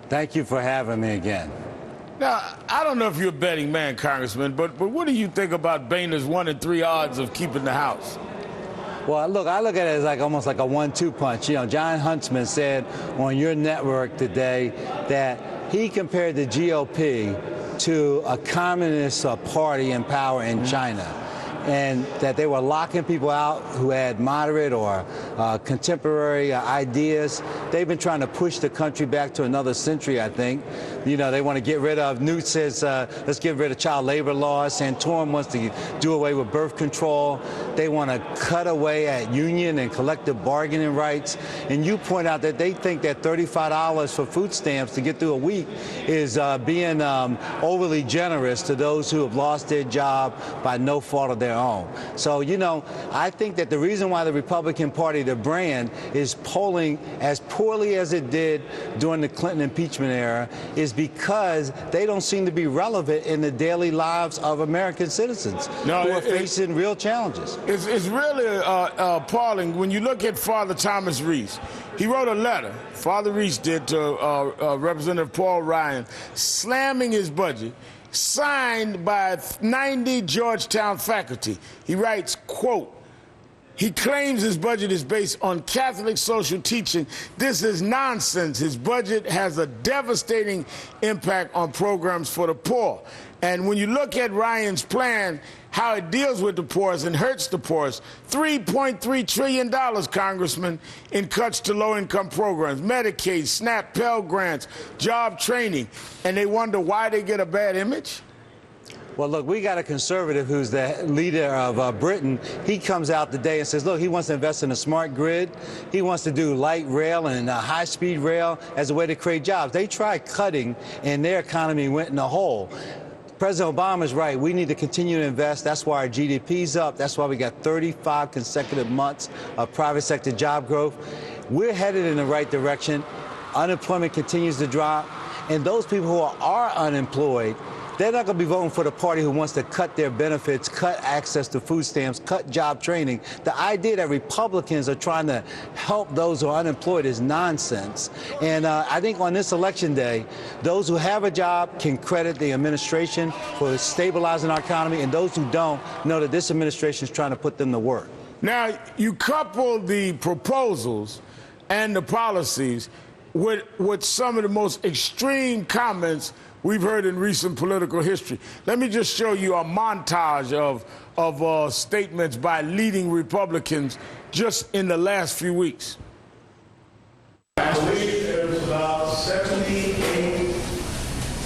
Thank you for having me again. Now, I don't know if you're a betting man, Congressman, but what do you think about Boehner's 1-in-3 odds of keeping the House? Well, look, I look at it as almost like a 1-2 punch. You know, John Huntsman said on your network today that he compared the GOP to a communist party in power in China, and that they were locking people out who had moderate or contemporary ideas. They've been trying to push the country back to another century, I think. You know, they want to get rid of, Newt says, let's get rid of child labor laws. Santorum wants to do away with birth control. They want to cut away at union and collective bargaining rights. And you point out that they think that $35 for food stamps to get through a week is being overly generous to those who have lost their job by no fault of their own. So, you know, I think that the reason why the Republican Party, the brand, is polling as poorly as it did during the Clinton impeachment era is because they don't seem to be relevant in the daily lives of American citizens who are facing real challenges. It's really appalling when you look at Father Thomas Reese. He wrote a letter, Father Reese did, to Representative Paul Ryan, slamming his budget, signed by 90 Georgetown faculty. He writes, quote, he claims his budget is based on Catholic social teaching. This is nonsense. His budget has a devastating impact on programs for the poor. And when you look at Ryan's plan, how it deals with the poorest and hurts the poorest, $3.3 trillion, Congressman, in cuts to low-income programs, Medicaid, SNAP, Pell Grants, job training, and they wonder why they get a bad image? Well, look, we got a conservative who's the leader of Britain. He comes out today and says, look, he wants to invest in a smart grid. He wants to do light rail and high-speed rail as a way to create jobs. They tried cutting, and their economy went in a hole. President Obama's right. We need to continue to invest. That's why our GDP's up. That's why we got 35 consecutive months of private sector job growth. We're headed in the right direction. Unemployment continues to drop. And those people who are unemployed, they're not going to be voting for the party who wants to cut their benefits, cut access to food stamps, cut job training. The idea that Republicans are trying to help those who are unemployed is nonsense. And I think on this election day, those who have a job can credit the administration for stabilizing our economy, and those who don't know that this administration is trying to put them to work. Now, you couple the proposals and the policies with some of the most extreme comments we've heard in recent political history. Let me just show you a montage of statements by leading Republicans just in the last few weeks. I believe there's about 78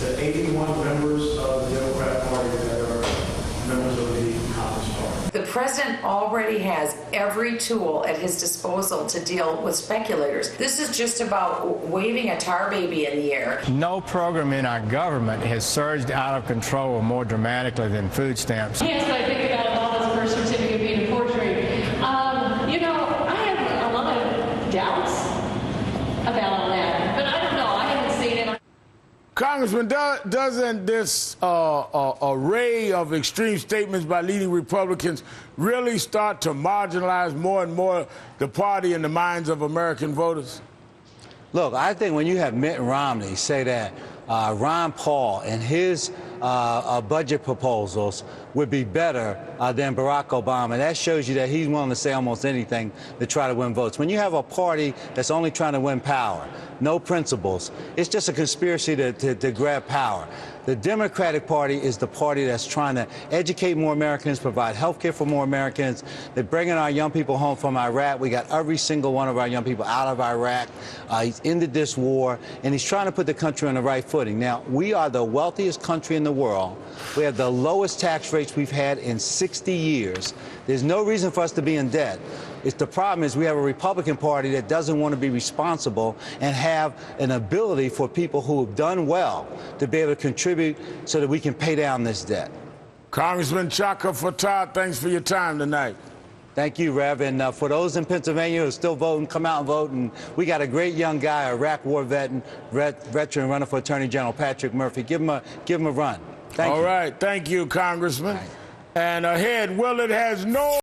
to 81 members of the Democratic Party that are members of the Congress Party. The president already has every tool at his disposal to deal with speculators. This is just about waving a tar baby in the air. No program in our government has surged out of control more dramatically than food stamps. Yes, I think about all this birth certificate being a forgery. You know, I have a lot of doubts about all that, but I don't know. I haven't seen it. Congressman, doesn't this array of extreme statements by leading Republicans really start to marginalize more and more the party in the minds of American voters? Look, I think when you have Mitt Romney say that Ron Paul and his budget proposals would be better than Barack Obama, that shows you that he's willing to say almost anything to try to win votes. When you have a party that's only trying to win power, no principles, it's just a conspiracy to grab power. The Democratic Party is the party that's trying to educate more Americans, provide health care for more Americans. They're bringing our young people home from Iraq. We got every single one of our young people out of Iraq. He's ended this war, and he's trying to put the country on the right footing. Now, we are the wealthiest country in the world. We have the lowest tax rates we've had in 60 years. There's no reason for us to be in debt. The problem is we have a Republican Party that doesn't want to be responsible and have an ability for people who have done well to be able to contribute so that we can pay down this debt. Congressman Chaka Fattah, thanks for your time tonight. Thank you, Rev. And for those in Pennsylvania who are still voting, come out and vote. And we got a great young guy, a Iraq war veteran running for Attorney General, Patrick Murphy. Give him a run. Thank you. All right. Thank you, Congressman. Right. And ahead, Willard has no